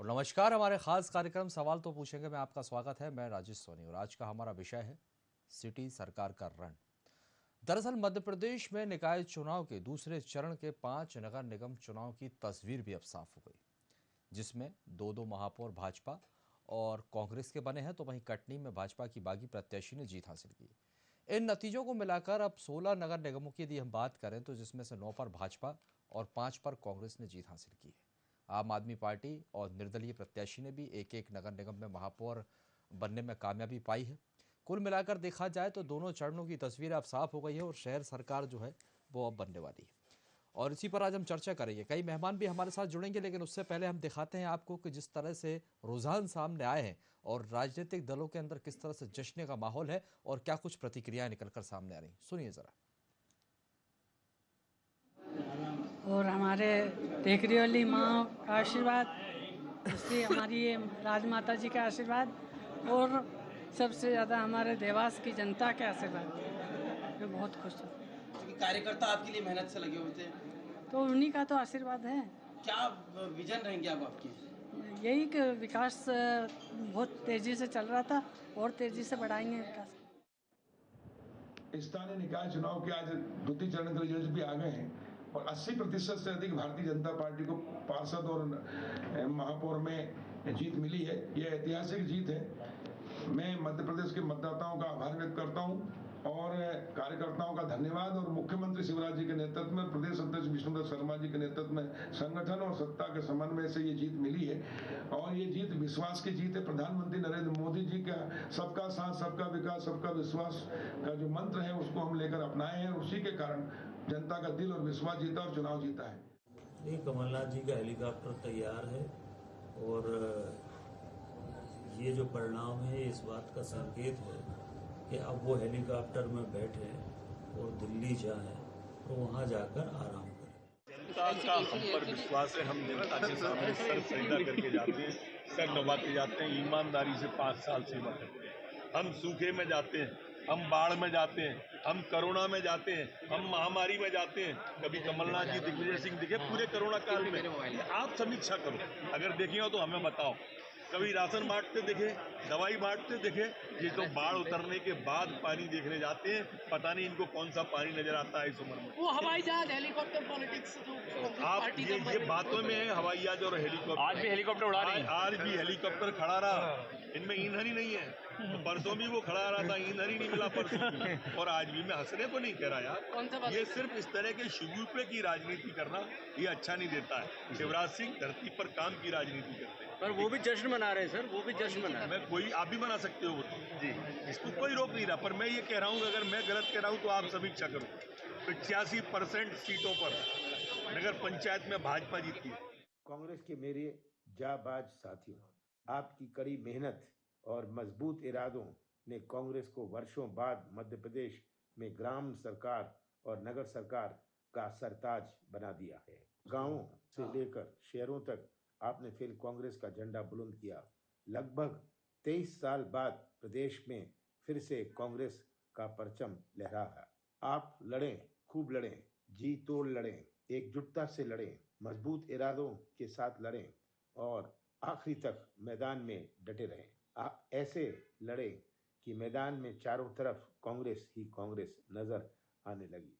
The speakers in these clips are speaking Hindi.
नमस्कार, हमारे खास कार्यक्रम सवाल तो पूछेंगे में आपका स्वागत है। मैं राजेश सोनी और आज का हमारा विषय है सिटी सरकार का रण। दरअसल मध्य प्रदेश में निकाय चुनाव के दूसरे चरण के 5 नगर निगम चुनाव की तस्वीर भी अब साफ हो गई, जिसमें दो दो महापौर भाजपा और कांग्रेस के बने हैं, तो वहीं कटनी में भाजपा की बागी प्रत्याशी ने जीत हासिल की। इन नतीजों को मिलाकर अब 16 नगर निगमों की यदि हम बात करें तो जिसमें से 9 पर भाजपा और 5 पर कांग्रेस ने जीत हासिल की है। आम आदमी पार्टी और निर्दलीय प्रत्याशी ने भी एक एक नगर निगम में महापौर बनने में कामयाबी पाई है। कुल मिलाकर देखा जाए तो दोनों चरणों की तस्वीर अब साफ हो गई है और शहर सरकार जो है वो अब बनने वाली है। और इसी पर आज हम चर्चा करेंगे। कई मेहमान भी हमारे साथ जुड़ेंगे, लेकिन उससे पहले हम दिखाते हैं आपको कि जिस तरह से रुझान सामने आए हैं और राजनीतिक दलों के अंदर किस तरह से जश्न का माहौल है और क्या कुछ प्रतिक्रियाएं निकलकर सामने आ रही। सुनिए जरा। और हमारे टेकरी वाली माँ का आशीर्वाद, इसलिए हमारी ये राजमाता जी का आशीर्वाद और सबसे ज़्यादा हमारे देवास की जनता के आशीर्वाद। मैं बहुत खुश हूँ। क्योंकि कार्यकर्ता आपके लिए मेहनत से लगे हुए थे, तो उन्हीं का तो आशीर्वाद है। क्या विजन रहेंगे अब आपके? यही कि विकास बहुत तेज़ी से चल रहा था और तेज़ी से बढ़ाएंगे विकास। स्थानीय निकाय चुनाव के आज द्वितीय चरण के रिजल्ट भी आ गए हैं और 80% से अधिक भारतीय जनता पार्टी को पार्षद और महापौर में जीत मिली है। यह ऐतिहासिक जीत है। मैं मध्य प्रदेश के मतदाताओं का आभार व्यक्त करता हूं और कार्यकर्ताओं का धन्यवाद और मुख्यमंत्री शिवराज जी के नेतृत्व में, प्रदेश अध्यक्ष विष्णुदत्त शर्मा जी के नेतृत्व में संगठन और सत्ता के समन्वय से ये जीत मिली है और ये जीत विश्वास की जीत है। प्रधानमंत्री नरेंद्र मोदी जी का सबका साथ, सबका विकास, सबका विश्वास का जो मंत्र है उसको हम लेकर अपनाए हैं। उसी के कारण जनता का दिल और विश्वास जीता और चुनाव जीता है। कमलनाथ जी का हेलीकॉप्टर तैयार है और ये जो परिणाम है इस बात का संकेत है कि अब वो हेलीकॉप्टर में बैठे और दिल्ली जाए और वहाँ जाकर आराम करें। जनता का हम पर विश्वास है। हम जनता के सामने सर सजदा करके जाते हैं, सर नवाते जाते हैं, ईमानदारी से 5 साल सेवा करते हैं। हम सूखे में जाते हैं, हम बाढ़ में जाते हैं, हम कोरोना में जाते हैं, हम महामारी में जाते हैं। कभी कमलनाथ जी, दिग्विजय सिंह दिखे पूरे कोरोना काल में? आप समीक्षा करो, अगर देखे हो तो हमें बताओ। कभी राशन बांटते दिखे, दवाई बांटते दिखे? ये तो बाढ़ उतरने के बाद पानी देखने जाते हैं। पता नहीं इनको कौन सा पानी नजर आता है इस उम्र में। वो हवाई जहाज, हेलीकॉप्टर पॉलिटिक्स आप ये बातों में है, हवाई जहाज और हेलीकॉप्टर। आज भी हेलीकॉप्टर उड़ा रहे हैं। आज भी हेलीकॉप्टर खड़ा रहा, इनमें ईंधन ही नहीं है। तो परसों भी वो खड़ा रहा था, ईंधन ही नहीं मिला परसों भी। और आज भी। मैं हंसने को नहीं कह रहा यार, ये सिर्फ इस तरह के शुगुफे की राजनीति करना ये अच्छा नहीं देता है। शिवराज सिंह धरती पर काम की राजनीति करते हैं। पर वो भी जश्न मना रहे हैं सर, वो भी जश्न मना रहे हैं। मैं कोई, आप भी मना सकते हो वो तो जी, इसको कोई रोक नहीं रहा। पर मैं ये कह रहा हूँ, अगर मैं गलत कह रहा हूँ तो आप समीक्षा करो। 85% सीटों पर नगर पंचायत में भाजपा जीती है। कांग्रेस के मेरे जाबाज साथियों, आपकी कड़ी मेहनत और मजबूत इरादों ने कांग्रेस को वर्षों बाद मध्य प्रदेश में ग्राम सरकार और नगर सरकार का सरताज बना दिया है। गांवों से लेकर शहरों तक आपने फिर कांग्रेस का झंडा बुलंद किया। लगभग 23 साल बाद प्रदेश में फिर से कांग्रेस का परचम लहरा है। आप लड़ें, खूब लड़ें, जी तोड़ लड़ें, एकजुटता से लड़ें, मजबूत इरादों के साथ लड़ें और आखिरी तक मैदान में डटे रहें। आप ऐसे लड़े कि मैदान में चारों तरफ कांग्रेस ही कांग्रेस नजर आने लगी।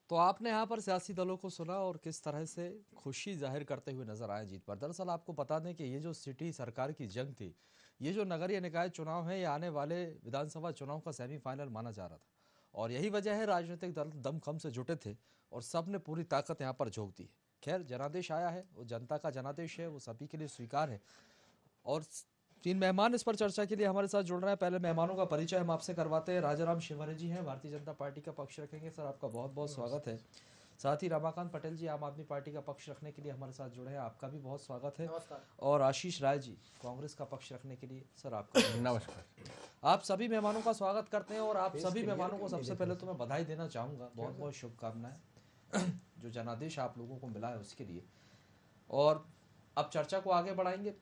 तो आपने यहाँ पर सियासी दलों को सुना और किस तरह से खुशी जाहिर करते हुए नजर आए जीत पर। दरअसल आपको बता दें कि ये जो सिटी सरकार की जंग थी, ये जो नगरीय निकाय चुनाव है, ये आने वाले विधानसभा चुनाव का सेमीफाइनल माना जा रहा था और यही वजह है राजनीतिक दल दमखम से जुटे थे और सब ने पूरी ताकत यहाँ पर झोंक दी है। खैर, जनादेश आया है, वो जनता का जनादेश है, वो सभी के लिए स्वीकार है। और 3 मेहमान इस पर चर्चा के लिए हमारे साथ जुड़ रहे हैं। पहले मेहमानों का परिचय हम आपसे करवाते हैं। राजाराम शिवहरे जी हैं, भारतीय जनता पार्टी का पक्ष रखेंगे। सर, आपका बहुत बहुत स्वागत है। साथ ही रमाकांत पटेल जी आम आदमी पार्टी का पक्ष रखने के लिए हमारे साथ जुड़े हैं, आपका भी बहुत स्वागत है। और आशीष राय जी कांग्रेस का पक्ष रखने के लिए, सर आपका नमस्कार। आप सभी मेहमानों का स्वागत करते हैं और आप सभी मेहमानों को सबसे पहले तो मैं बधाई देना चाहूँगा, बहुत बहुत शुभकामनाएं जो जनादेश आप लोगों को मिला है उसके लिए। और अब चर्चा को आगे बढ़ाएंगे।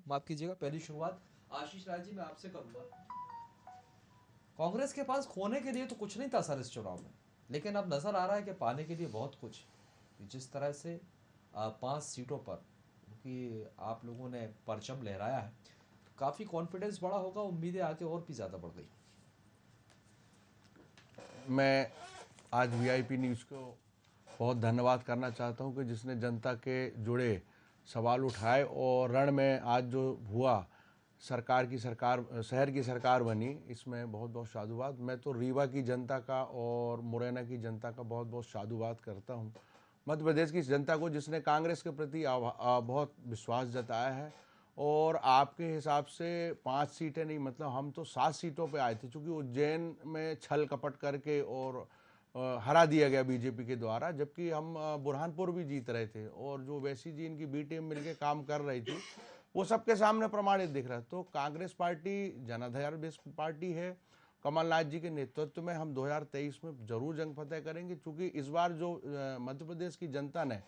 माफ कीजिएगा, पहली शुरुआत आशीष राय जी मैं आपसे करूंगा। कांग्रेस के पास खोने के लिए तो कुछ नहीं था सर इस चुनाव में, लेकिन अब नजर आ रहा है कि पाने के लिए बहुत कुछ। जिस तरह से 5 सीटों पर क्योंकि आप लोगों ने परचम लहराया है, काफ़ी कॉन्फिडेंस बढ़ा होगा, उम्मीदें आगे और भी ज़्यादा बढ़ गई। मैं आज वीआईपी न्यूज़ को बहुत धन्यवाद करना चाहता हूं कि जिसने जनता के जुड़े सवाल उठाए और रण में आज जो हुआ सरकार शहर की सरकार बनी, इसमें बहुत बहुत साधुवाद। मैं तो रीवा की जनता का और मुरैना की जनता का बहुत बहुत साधुवाद करता हूं। मध्य प्रदेश की जनता को जिसने कांग्रेस के प्रति बहुत विश्वास जताया है और आपके हिसाब से 5 सीटें नहीं, मतलब हम तो 7 सीटों पे आए थे, क्योंकि उज्जैन में छल कपट करके और हरा दिया गया बीजेपी के द्वारा, जबकि हम बुरहानपुर भी जीत रहे थे और जो वैसी जी इनकी बी टीम मिलकर काम कर रही थी वो सबके सामने प्रमाणित दिख रहा है। तो कांग्रेस पार्टी जनाधार बेस्ड पार्टी है। कमलनाथ जी के नेतृत्व में हम 2023 में जरूर जंग फतेह करेंगे, क्योंकि इस बार जो मध्य प्रदेश की जनता ने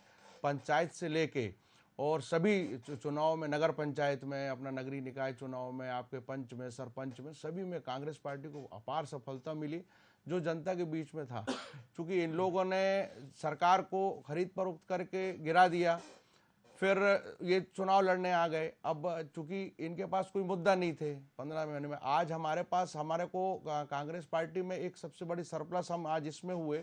पंचायत से लेके और सभी चुनाव में, नगर पंचायत में, अपना नगरीय निकाय चुनाव में, आपके पंच में, सरपंच में, सभी में कांग्रेस पार्टी को अपार सफलता मिली जो जनता के बीच में था। क्योंकि इन लोगों ने सरकार को खरीद फरोख्त करके गिरा दिया, फिर ये चुनाव लड़ने आ गए। अब चूंकि इनके पास कोई मुद्दा नहीं थे 15 महीने में, आज हमारे को कांग्रेस पार्टी में एक सबसे बड़ी सरप्लस हम आज इसमें हुए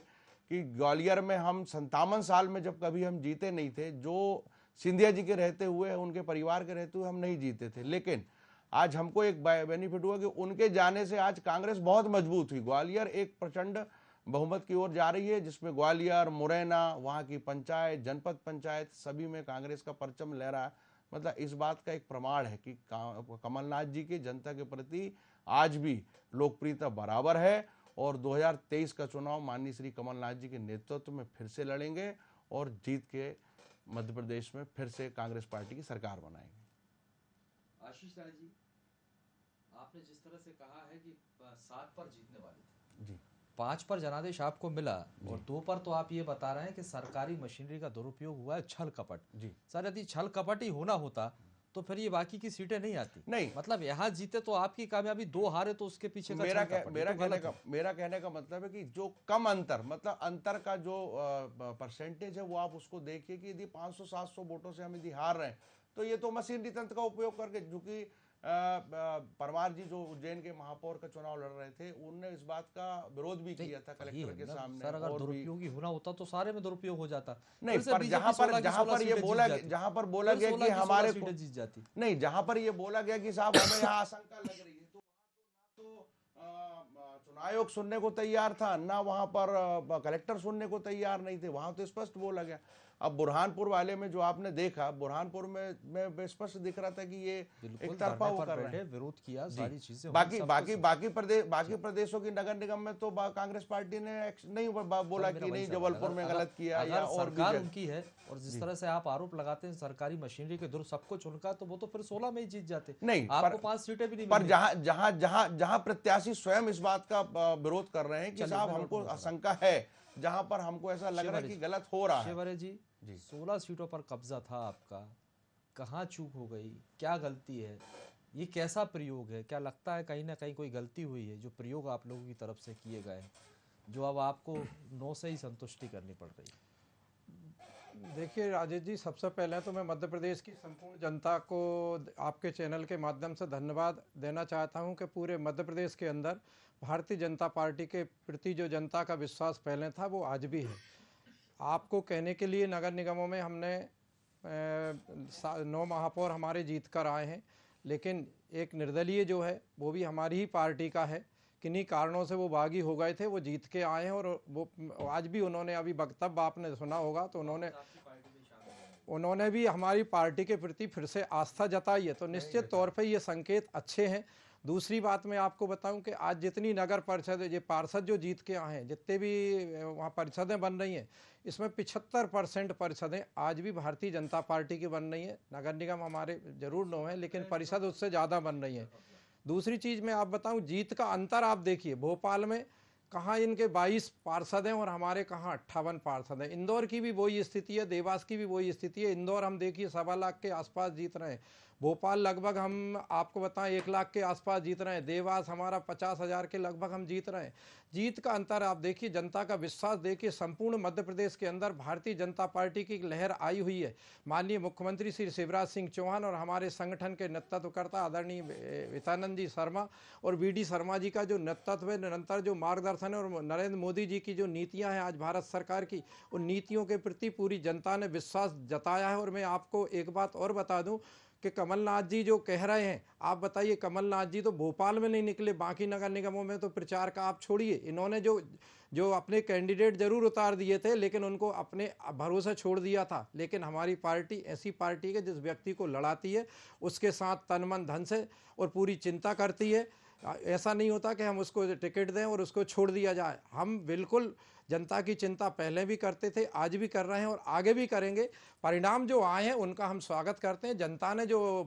कि ग्वालियर में हम 57 साल में जब कभी हम जीते नहीं थे, जो सिंधिया जी के रहते हुए, उनके परिवार के रहते हुए हम नहीं जीते थे। लेकिन आज हमको एक बेनिफिट हुआ कि उनके जाने से आज कांग्रेस बहुत मजबूत हुई। ग्वालियर एक प्रचंड बहुमत की ओर जा रही है, जिसमें ग्वालियर, मुरैना, वहाँ की पंचायत, जनपद पंचायत, सभी में कांग्रेस का परचम लहरा है। मतलब इस बात का एक प्रमाण है कि कमलनाथ जी की जनता के प्रति आज भी लोकप्रियता बराबर है और 2023 का चुनाव माननीय श्री कमलनाथ जी के नेतृत्व में फिर से लड़ेंगे और जीत के मध्य प्रदेश में फिर से कांग्रेस पार्टी की सरकार बनाएंगे। आशीष राय जी, आपने जिस तरह से कहा है कि 7 पर जीतने वाले थे जी, 5 पर जनादेश आपको मिला और 2 पर तो आप ये बता रहे हैं कि सरकारी मशीनरी का दुरुपयोग हुआ है, छल कपट जी। सर, यदि छल कपट ही होना होता तो फिर ये बाकी की सीटें नहीं आती। नहीं, मतलब यहाँ जीते तो आपकी कामयाबी, 2 हारे तो उसके पीछे का मेरा कहने का मतलब है कि जो कम अंतर, मतलब अंतर का जो परसेंटेज है वो आप उसको देखिए कि यदि 500-700 वोटों से हम यदि हार रहे हैं तो ये तो मशीनरी तंत्र का उपयोग करके, क्योंकि परमार जी जो उज्जैन के महापौर का चुनाव लड़ रहे थे, उनने इस बात का विरोध भी किया था कलेक्टर के सामने। सर, अगर दुरुपयोगी होना होता तो सारे में दुरुपयोग हो जाता। नहीं, पर जहां पर ये बोला गया कि हमारे सीटें जीत जाती, नहीं, जहां पर ये बोला गया कि साहब हमें यहाँ आशंका लग रही है, तो चुनाव आयोग सुनने को तैयार था, ना वहां पर कलेक्टर सुनने को तैयार नहीं थे। वहां तो स्पष्ट बोला गया। अब बुरहानपुर वाले में जो आपने देखा, बुरहानपुर में स्पष्ट दिख रहा था कि ये एक तरफा वो कर रहे हैं, विरोध किया, सारी चीजें। बाकी प्रदेशों की नगर निगम में तो कांग्रेस पार्टी ने नहीं बोला कि नहीं जबलपुर में गलत किया या और सरकार उनकी है। और जिस तरह से आप आरोप लगाते हैं सरकारी मशीनरी के दुर सब कुछ उनका, तो वो तो फिर 16 में ही जीत जाते। नहीं, आपको 5 सीटें भी नहीं। पर जहां प्रत्याशी स्वयं इस बात का विरोध कर रहे हैं कि साहब हमको आशंका है, जहां पर हमको ऐसा लग रहा है कि गलत हो रहा है। शिवरे जी, 16 सीटों पर कब्जा था आपका, कहाँ चूक हो गई, क्या गलती है, ये कैसा प्रयोग है? क्या लगता है कहीं ना कहीं कोई गलती हुई है जो प्रयोग आप लोगों की तरफ से किए गए, जो अब आपको 9 से ही संतुष्टि करनी पड़ रही है? देखिए राजेश जी, सबसे पहले तो मैं मध्य प्रदेश की संपूर्ण जनता को आपके चैनल के माध्यम से धन्यवाद देना चाहता हूं कि पूरे मध्य प्रदेश के अंदर भारतीय जनता पार्टी के प्रति जो जनता का विश्वास पहले था वो आज भी है। आपको कहने के लिए नगर निगमों में हमने 9 महापौर हमारे जीत कर आए हैं, लेकिन एक निर्दलीय जो है वो भी हमारी ही पार्टी का है, किन्हीं कारणों से वो बागी हो गए थे, वो जीत के आए हैं। और वो आज भी उन्होंने अभी वक्तव्य आपने सुना होगा तो उन्होंने भी हमारी पार्टी के प्रति फिर से आस्था जताई है, तो निश्चित तौर पे ये संकेत अच्छे हैं। दूसरी बात मैं आपको बताऊं कि आज जितनी नगर परिषद, ये पार्षद जो जीत के आए हैं, जितने भी वहाँ परिषदें बन रही हैं, इसमें 75% परिषदें आज भी भारतीय जनता पार्टी की बन रही हैं। नगर निगम हमारे जरूर 9 है, लेकिन परिषद उससे ज़्यादा बन रही हैं। दूसरी चीज़ मैं आप बताऊं, जीत का अंतर आप देखिए, भोपाल में कहाँ इनके 22 पार्षद हैं और हमारे कहाँ 58 पार्षद हैं। इंदौर की भी वही स्थिति है, देवास की भी वही स्थिति है। इंदौर हम देखिए 1.25 लाख के आसपास जीत रहे हैं, भोपाल लगभग हम आपको बताएं 1 लाख के आसपास जीत रहे हैं, देवास हमारा 50,000 के लगभग हम जीत रहे हैं। जीत का अंतर आप देखिए, जनता का विश्वास देखिए, संपूर्ण मध्य प्रदेश के अंदर भारतीय जनता पार्टी की एक लहर आई हुई है। माननीय मुख्यमंत्री श्री शिवराज सिंह चौहान और हमारे संगठन के नेतृत्वकर्ता आदरणीय वितानंद जी शर्मा और वीडी शर्मा जी का जो नेतृत्व है, निरंतर जो मार्गदर्शन है, और नरेंद्र मोदी जी की जो नीतियां हैं आज भारत सरकार की, उन नीतियों के प्रति पूरी जनता ने विश्वास जताया है। और मैं आपको एक बात और बता दूं कि कमलनाथ जी जो कह रहे हैं, आप बताइए, कमलनाथ जी तो भोपाल में नहीं निकले, बाकी नगर निगमों में तो प्रचार का आप छोड़िए, इन्होंने जो अपने कैंडिडेट जरूर उतार दिए थे, लेकिन उनको अपने भरोसे छोड़ दिया था। लेकिन हमारी पार्टी ऐसी पार्टी है जिस व्यक्ति को लड़ाती है, उसके साथ तन मन धन से और पूरी चिंता करती है। ऐसा नहीं होता कि हम उसको टिकट दें और उसको छोड़ दिया जाए। हम बिल्कुल जनता की चिंता पहले भी करते थे, आज भी कर रहे हैं और आगे भी करेंगे। परिणाम जो आए हैं उनका हम स्वागत करते हैं। जनता ने जो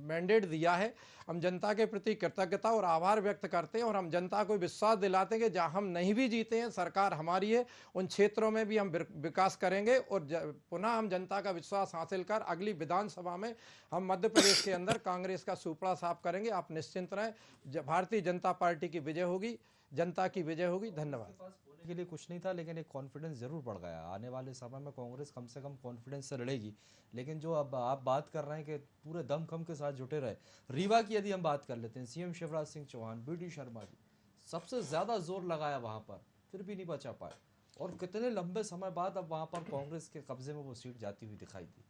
मैंडेट दिया है, हम जनता के प्रति कृतज्ञता और आभार व्यक्त करते हैं और हम जनता को विश्वास दिलाते हैं कि जहां हम नहीं भी जीते हैं, सरकार हमारी है, उन क्षेत्रों में भी हम विकास करेंगे और पुनः हम जनता का विश्वास हासिल कर अगली विधानसभा में हम मध्य प्रदेश के अंदर कांग्रेस का सुपड़ा साफ करेंगे। आप निश्चिंत रहें, भारतीय जनता पार्टी की विजय होगी, जनता की विजय होगी। धन्यवाद। बोलने के लिए कुछ नहीं था, लेकिन एक कॉन्फिडेंस जरूर बढ़ गया। आने वाले समय में कांग्रेस कम से कम कॉन्फिडेंस से लड़ेगी। लेकिन जो अब आप बात कर रहे हैं कि पूरे दमखम के साथ जुटे रहे, रीवा की यदि हम बात कर लेते हैं, सीएम शिवराज सिंह चौहान, बीडी शर्मा जी सबसे ज्यादा जोर लगाया वहां पर, फिर भी नहीं बचा पाए, और कितने लंबे समय बाद अब वहां पर कांग्रेस के कब्जे में वो सीट जाती हुई दिखाई दी।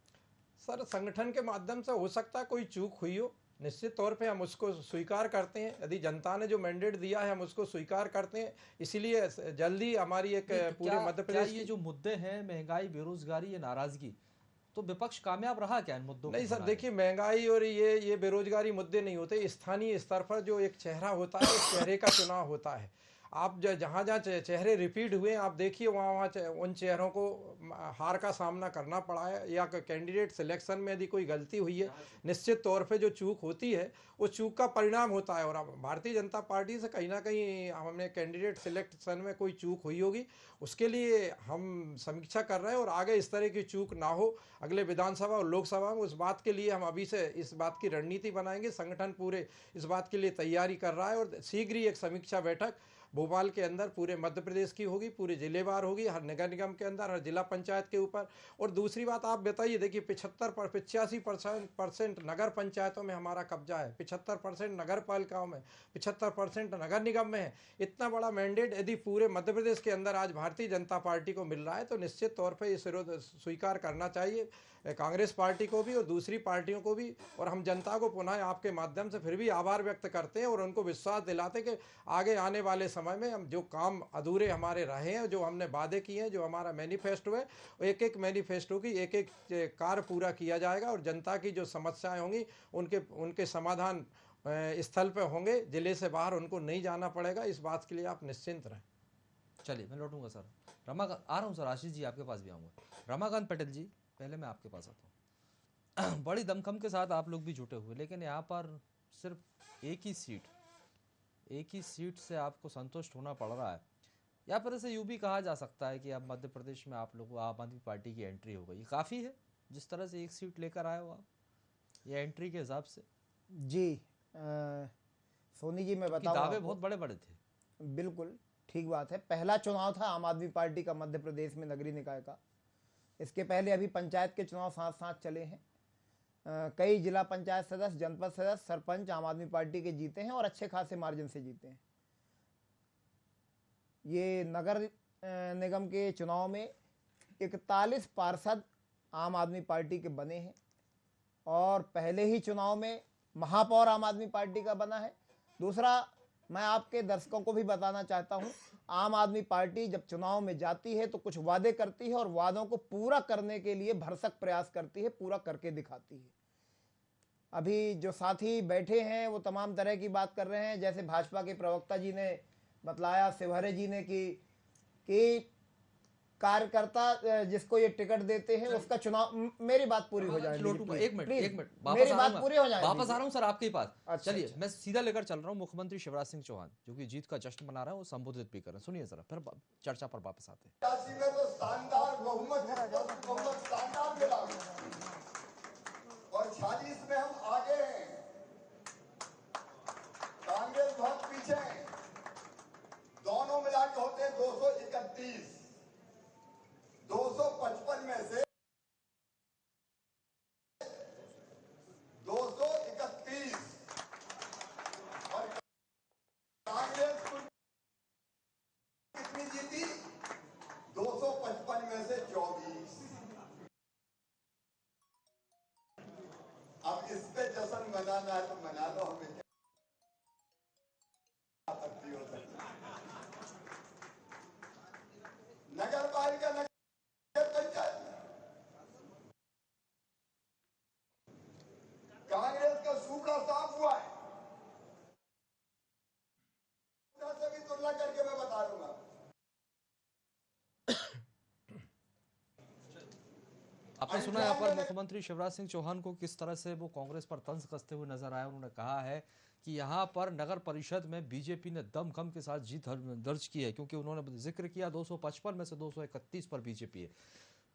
सर, संगठन के माध्यम से हो सकता है कोई चूक हुई हो, निश्चित तौर पे हम उसको स्वीकार करते हैं। यदि जनता ने जो मैंडेट दिया है हम उसको स्वीकार करते हैं। इसीलिए जल्दी हमारी एक पूरे मध्य प्रदेश ये जो मुद्दे हैं, महंगाई, बेरोजगारी, ये नाराजगी, तो विपक्ष कामयाब रहा क्या इन मुद्दों को? नहीं सर, देखिए, महंगाई और ये बेरोजगारी मुद्दे नहीं होते। स्थानीय स्तर पर जो एक चेहरा होता है, उस चेहरे का चुनाव होता है। आप जहाँ जहाँ चेहरे रिपीट हुए, आप देखिए वहाँ उन चेहरों को हार का सामना करना पड़ा है, या कैंडिडेट सिलेक्शन में यदि कोई गलती हुई है, निश्चित तौर पे जो चूक होती है उस चूक का परिणाम होता है। और भारतीय जनता पार्टी से कहीं ना कहीं हमने कैंडिडेट सिलेक्शन में कोई चूक हुई होगी, उसके लिए हम समीक्षा कर रहे हैं और आगे इस तरह की चूक ना हो अगले विधानसभा और लोकसभा में, उस बात के लिए हम अभी से इस बात की रणनीति बनाएंगे। संगठन पूरे इस बात के लिए तैयारी कर रहा है और शीघ्र ही एक समीक्षा बैठक भोपाल के अंदर पूरे मध्य प्रदेश की होगी, पूरे जिलेवार होगी, हर नगर निगम के अंदर, हर जिला पंचायत के ऊपर। और दूसरी बात आप बताइए, देखिए 85% नगर पंचायतों में हमारा कब्जा है, 75% नगर पालिकाओं में, 75% नगर निगम में है। इतना बड़ा मैंडेट यदि पूरे मध्य प्रदेश के अंदर आज भारतीय जनता पार्टी को मिल रहा है तो निश्चित तौर पर इस विरोध स्वीकार करना चाहिए कांग्रेस पार्टी को भी और दूसरी पार्टियों को भी। और हम जनता को पुनः आपके माध्यम से फिर भी आभार व्यक्त करते हैं और उनको विश्वास दिलाते हैं कि आगे आने वाले समय में हम जो काम अधूरे हमारे रहे हैं, जो हमने वादे किए हैं, जो हमारा मैनिफेस्टो है, एक एक मैनिफेस्टो की एक एक कार्य पूरा किया जाएगा और जनता की जो समस्याएं होंगी उनके समाधान स्थल पर होंगे। जिले से बाहर उनको नहीं जाना पड़ेगा, इस बात के लिए आप निश्चिंत रहें। चलिए, मैं लौटूंगा सर। रमाकांत आ रहा हूँ सर, आशीष जी आपके पास भी आऊँगा। रमाकांत पटेल जी, पहले मैं आपके पास आता हूँ। बड़ी दमखम के साथ आप लोग भी जुटे हुए, लेकिन यहाँ पर सिर्फ एक ही सीट से आपको संतुष्ट होना पड़ रहा है, या फिर इसे यूँ भी कहा जा सकता है कि अब मध्य प्रदेश में आप लोगों आम आदमी पार्टी की एंट्री हो गई, काफ़ी है जिस तरह से एक सीट लेकर आए हो आप, ये एंट्री के हिसाब से? जी सोनी जी, मैं बताऊं, दावे बहुत बड़े बड़े थे। बिल्कुल ठीक बात है। पहला चुनाव था आम आदमी पार्टी का मध्य प्रदेश में नगरीय निकाय का। इसके पहले अभी पंचायत के चुनाव साथ साथ चले हैं। कई जिला पंचायत सदस्य, जनपद सदस्य, सरपंच आम आदमी पार्टी के जीते हैं और अच्छे खासे मार्जिन से जीते हैं। ये नगर निगम के चुनाव में 41 पार्षद आम आदमी पार्टी के बने हैं और पहले ही चुनाव में महापौर आम आदमी पार्टी का बना है। दूसरा, मैं आपके दर्शकों को भी बताना चाहता हूं, आम आदमी पार्टी जब चुनाव में जाती है तो कुछ वादे करती है और वादों को पूरा करने के लिए भरसक प्रयास करती है, पूरा करके दिखाती है। अभी जो साथी बैठे हैं वो तमाम तरह की बात कर रहे हैं, जैसे भाजपा के प्रवक्ता जी ने बतलाया, शिवहरे जी ने कि कार्यकर्ता जिसको ये टिकट देते हैं उसका चुनाव। मेरी बात पूरी हो जाए, एक मिनट मेरी बात पूरी हो जाए, वापस आ रहा हूं सर आपके पास। अच्छा, चलिए, मैं सीधा लेकर चल रहा हूं मुख्यमंत्री शिवराज सिंह चौहान, जो कि जीत का जश्न मना रहे हैं, वो संबोधित भी कर रहे हैं। सुनिए जरा, फिर चर्चा पर वापस आते हैं। शानदार बहुमत और और 46 में हम आगे हैं, कांग्रेस बहुत पीछे है। दोनों मिला के होते हैं 231, 255 में से 231 और कांग्रेस कितनी जीती? 255 में से 24। अब इस पे जश्न मनाना है तो मना लो, हमें क्या आपत्ति हो सकती है। नगर पालिका नगर पंचायत कांग्रेस का सूखा साफ हुआ है, से भी तुलना करके मैं बता दूंगा। आपने सुना यहाँ पर मुख्यमंत्री शिवराज सिंह चौहान को किस तरह से वो कांग्रेस पर तंज कसते हुए नजर आए। उन्होंने कहा है कि यहाँ पर नगर परिषद में बीजेपी ने दमखम के साथ जीत दर्ज की है, क्योंकि उन्होंने जिक्र किया 255 में से 231 पर बीजेपी है।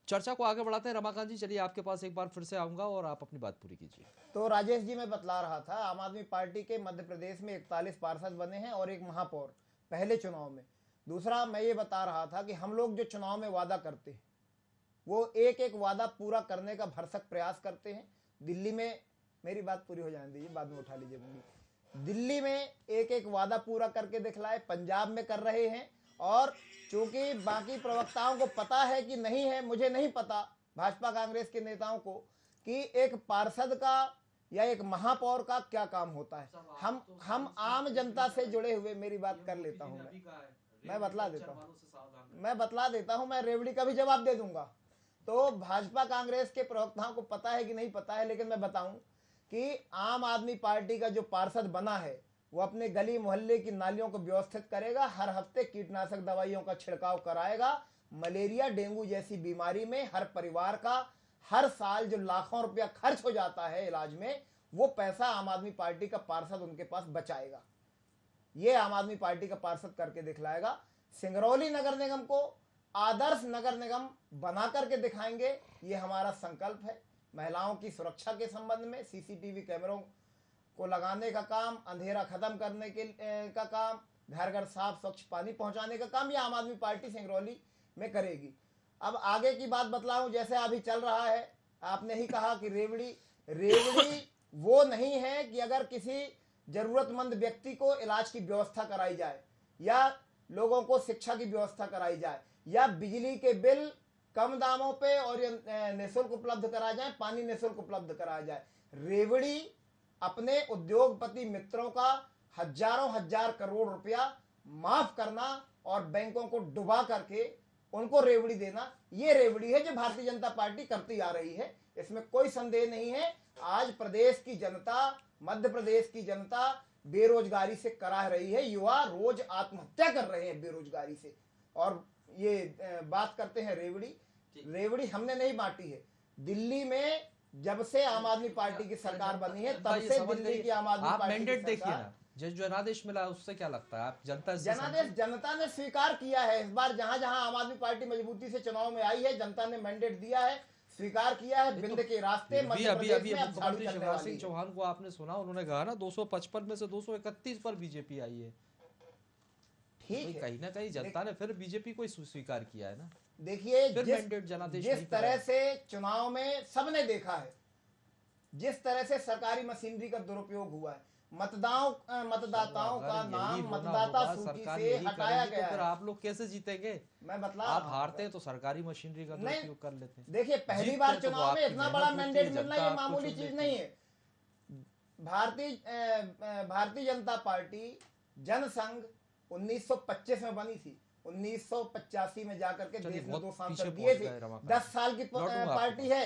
चर्चा को आगे बढ़ाते हैं। रमाकांत जी, चलिए आपके पास एक बार फिर से आऊंगा और आप अपनी बात पूरी कीजिए। तो राजेश जी, मैं बतला रहा था, आम आदमी पार्टी के मध्य प्रदेश में 41 पार्षद बने हैं और एक महापौर पहले चुनाव में। दूसरा, मैं ये बता रहा था कि हम लोग जो चुनाव में वादा करते हैं वो एक एक वादा पूरा करने का भरसक प्रयास करते हैं। दिल्ली में, मेरी बात पूरी हो जाने दीजिए, बाद में उठा लीजिए मुझे। दिल्ली में एक एक वादा पूरा करके दिखलाए, पंजाब में कर रहे हैं। और चूंकि बाकी प्रवक्ताओं को पता है कि नहीं है, मुझे नहीं पता भाजपा कांग्रेस के नेताओं को कि एक पार्षद का या एक महापौर का क्या काम होता है। हम आम जनता से जुड़े हुए, मेरी बात कर लेता हूं, मैं बतला देता हूं, मैं रेवड़ी का भी जवाब दे दूंगा। तो भाजपा कांग्रेस के प्रवक्ताओं को पता है कि नहीं पता है, लेकिन मैं बताऊं कि आम आदमी पार्टी का जो पार्षद बना है वो अपने गली मोहल्ले की नालियों को व्यवस्थित करेगा, हर हफ्ते कीटनाशक दवाइयों का छिड़काव कराएगा। मलेरिया डेंगू जैसी बीमारी में हर परिवार का हर साल जो लाखों रुपया खर्च हो जाता है इलाज में, वो पैसा आम आदमी पार्टी का पार्षद उनके पास बचाएगा। ये आम आदमी पार्टी का पार्षद करके दिखलाएगा। सिंगरौली नगर निगम को आदर्श नगर निगम बना करके दिखाएंगे, ये हमारा संकल्प है। महिलाओं की सुरक्षा के संबंध में सीसीटीवी कैमरों को लगाने का काम, अंधेरा खत्म करने का काम, घर घर साफ स्वच्छ पानी पहुंचाने का काम, ये आम आदमी पार्टी सिंगरौली में करेगी। अब आगे की बात बतलाऊं, जैसे अभी चल रहा है, आपने ही कहा कि रेवड़ी वो नहीं है कि अगर किसी जरूरतमंद व्यक्ति को इलाज की व्यवस्था कराई जाए या लोगों को शिक्षा की व्यवस्था कराई जाए या बिजली के बिल कम दामों पे और निःशुल्क उपलब्ध कराया जाए, पानी निःशुल्क उपलब्ध कराया जाए। रेवड़ी अपने उद्योगपति मित्रों का हजारों हजार करोड़ रुपया माफ करना और बैंकों को डुबा करके उनको रेवड़ी देना, ये रेवड़ी है जो भारतीय जनता पार्टी करती आ रही है। इसमें कोई संदेह नहीं है। आज प्रदेश की जनता, मध्य प्रदेश की जनता बेरोजगारी से कराह रही है, युवा रोज आत्महत्या कर रहे हैं बेरोजगारी से। और ये बात करते हैं रेवड़ी हमने नहीं बांटी है। दिल्ली में जब से आम आदमी पार्टी की सरकार बनी है तब से दिल्ली की आम आदमी पार्टी मैंडेट देखिए ना, जो जनादेश मिला उससे क्या लगता है? आप जनता ने स्वीकार किया है। इस बार जहां जहां आम आदमी पार्टी मजबूती से चुनाव में आई है, जनता ने मैंडेट दिया है, स्वीकार किया है। बिंद के रास्ते अभी मुख्यमंत्री शिवराज सिंह चौहान को आपने सुना, उन्होंने कहा ना 255 में से 231 पर बीजेपी आई है। ठीक है, कहीं ना कहीं जनता ने फिर बीजेपी को स्वीकार किया है ना। देखिए, जिस तरह से चुनाव में सबने देखा है, जिस तरह से सरकारी मशीनरी का दुरुपयोग हुआ है, मतदाताओं का नाम मतदाता सूची से हटाया गया है, फिर आप लोग कैसे जीतेंगे? मैं बतला, आप हारते हैं तो सरकारी मशीनरी का दुरुपयोग कर लेते हैं। देखिए, पहली बार चुनाव में इतना बड़ा मैंडेट मिलना ये मामूली चीज नहीं है। भारतीय जनता पार्टी जनसंघ 1925 में बनी थी, 1985 में जाकर के देश में 2 सांसद दिए थे। 10 साल की पार्टी है,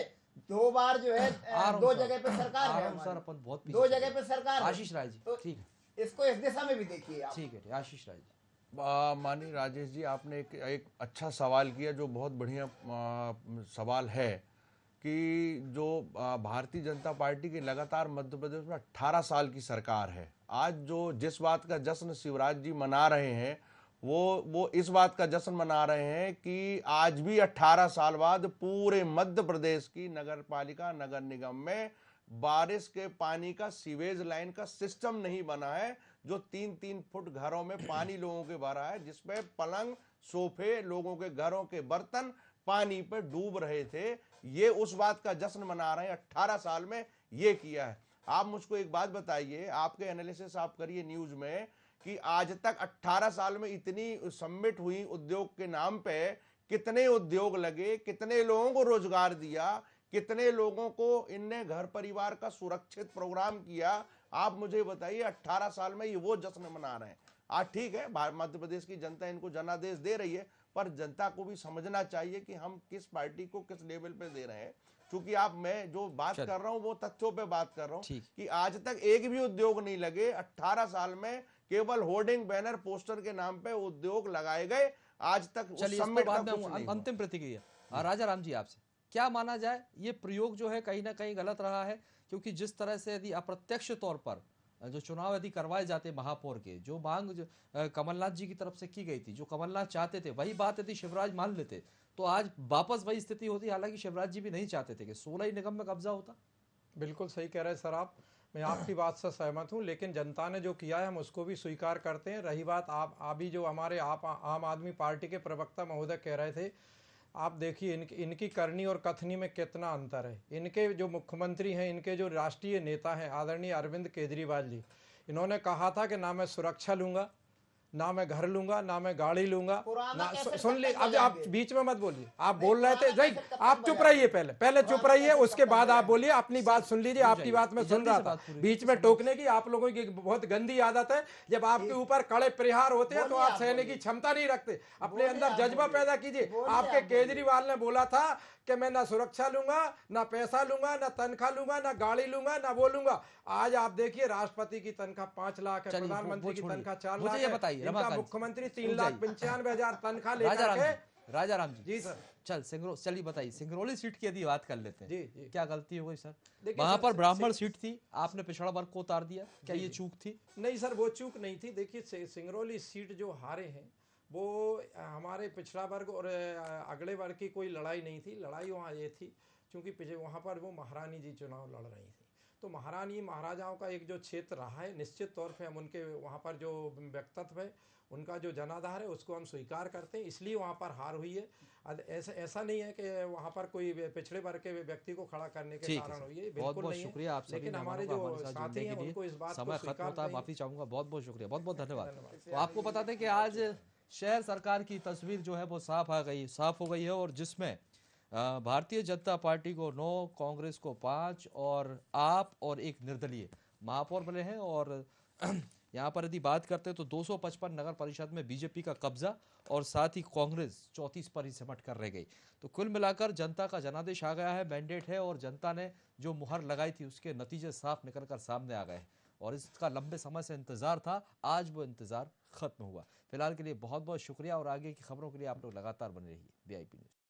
2 बार जो है 2 जगह पे सरकार है, 2 जगह पे सरकार। आशीष राय जी, ठीक है, इसको इस दिशा में भी देखिए आप। ठीक है आशीष राय जी। माननीय राजेश जी, आपने एक अच्छा सवाल किया, जो बहुत बढ़िया सवाल है कि जो भारतीय जनता पार्टी की लगातार मध्य प्रदेश में 18 साल की सरकार है, आज जो जिस बात का जश्न शिवराज जी मना रहे हैं वो इस बात का जश्न मना रहे हैं कि आज भी 18 साल बाद पूरे मध्य प्रदेश की नगर पालिका नगर निगम में बारिश के पानी का सीवेज लाइन का सिस्टम नहीं बना है, जो 3-3 फुट घरों में पानी लोगों के भरा है, जिसमें पलंग सोफे लोगों के घरों के बर्तन पानी पे डूब रहे थे। ये उस बात का जश्न मना रहे हैं, 18 साल में ये किया है। आप मुझको एक बात बताइए, आपके एनालिसिस आप करिए न्यूज में कि आज तक 18 साल में इतनी समिट हुई उद्योग के नाम पे, कितने उद्योग लगे, कितने लोगों को रोजगार दिया, कितने लोगों को इनने घर परिवार का सुरक्षित प्रोग्राम किया। आप मुझे बताइए 18 साल में ये वो जश्न मना रहे हैं। आज ठीक है, मध्य प्रदेश की जनता इनको जनादेश दे रही है, पर जनता को भी समझना चाहिए कि हम किस पार्टी को किस लेवल पे दे रहे हैं। क्योंकि मैं जो बात कर रहा हूं वो तथ्यों पे बात कर रहा हूं कि आज तक एक भी उद्योग नहीं लगे। 18 साल में केवल होर्डिंग बैनर पोस्टर के नाम पे उद्योग लगाए गए। आज तक अंतिम प्रतिक्रिया राजा राम जी आपसे, क्या माना जाए ये प्रयोग जो है कहीं ना कहीं गलत रहा है? क्योंकि जिस तरह से यदि अप्रत्यक्ष तौर पर जो चुनाव यदि करवाए जाते महापौर के, जो मांग कमलनाथ जी की तरफ से की गई थी, जो कमलनाथ चाहते थे, वही बात यदि शिवराज मान लेते तो आज वापस वही स्थिति होती। हालांकि शिवराज जी भी नहीं चाहते थे कि 16 ही निगम में कब्जा होता। बिल्कुल सही कह रहे हैं सर आप, मैं आपकी बात से सहमत हूं, लेकिन जनता ने जो किया है हम उसको भी स्वीकार करते हैं। रही बात आप अभी जो हमारे आम आदमी पार्टी के प्रवक्ता महोदय कह रहे थे, आप देखिए इनकी करनी और कथनी में कितना अंतर है। इनके जो मुख्यमंत्री हैं, इनके जो राष्ट्रीय नेता हैं आदरणीय अरविंद केजरीवाल जी, इन्होंने कहा था कि ना मैं सुरक्षा लूंगा, ना मैं घर लूंगा, ना मैं गाड़ी लूंगा ना। सुन ली, अब आप बीच में मत बोलिए, आप बोल रहे थे नहीं, आप चुप रहिए, पहले चुप रहिए, उसके बाद आप बोलिए, अपनी बात सुन लीजिए। आपकी बात मैं सुन रहा था, बीच में टोकने की आप लोगों की बहुत गंदी आदत है। जब आपके ऊपर कड़े प्रहार होते हैं तो आप सहने की क्षमता नहीं रखते, अपने अंदर जज्बा पैदा कीजिए। आपके केजरीवाल ने बोला था कि मैं ना सुरक्षा लूंगा, ना पैसा लूंगा, ना तनख्वाह लूंगा, ना गाड़ी लूंगा, ना वो लूंगा। आज आप देखिए राष्ट्रपति की तनख्वाह 5 लाख है, प्रधानमंत्री की तनख्वाह 4 लाख है, इनका मुख्यमंत्री 3,95,000 तनख्वाह लेकर। राजा राम जी सर, चलिए बताइए, सिंगरौली सीट की यदि बात कर लेते हैं, जी क्या गलती हो गई सर? वहां पर ब्राह्मण सीट थी, आपने पिछड़ा वर्ग को उतार दिया, क्या ये चूक थी? नहीं सर, वो चूक नहीं थी। देखिए सिंगरौली सीट जो हारे हैं वो हमारे पिछड़ा वर्ग और अगले वर्ग की कोई लड़ाई नहीं थी। लड़ाई वहाँ ये थी क्योंकि वहाँ पर वो महारानी जी चुनाव लड़ रही थी, तो महारानी महाराजाओं का एक जो क्षेत्र रहा है, निश्चित तौर पे हम उनके वहाँ पर जो व्यक्तित्व है, उनका जो जनाधार है, उसको हम स्वीकार करते हैं, इसलिए वहाँ पर हार हुई है। ऐसा नहीं है कि वहाँ पर कोई पिछड़े वर्ग के व्यक्ति को खड़ा करने के कारण हुई है, बहुत बहुत शुक्रिया आप सभी, लेकिन हमारे जो साथी हैं उनको इस बात समय खत्म होता है, माफी चाहूंगा, बहुत बहुत शुक्रिया, बहुत बहुत धन्यवाद। तो आपको बता दें कि आज शहर सरकार की तस्वीर जो है वो साफ हो गई है, और जिसमें भारतीय जनता पार्टी को 9, कांग्रेस को 5 और आप और एक निर्दलीय महापौर मिले हैं। और यहाँ पर यदि बात करते हैं तो 255 नगर परिषद में बीजेपी का कब्जा, और साथ ही कांग्रेस 34 पर ही सिमट कर रह गई। तो कुल मिलाकर जनता का जनादेश आ गया है, मैंडेट है, और जनता ने जो मुहर लगाई थी उसके नतीजे साफ निकलकर सामने आ गए, और इसका लंबे समय से इंतजार था, आज वो इंतजार खत्म हुआ। फिलहाल के लिए बहुत बहुत शुक्रिया, और आगे की खबरों के लिए आप लोग लगातार बने रहिए VIP न्यूज।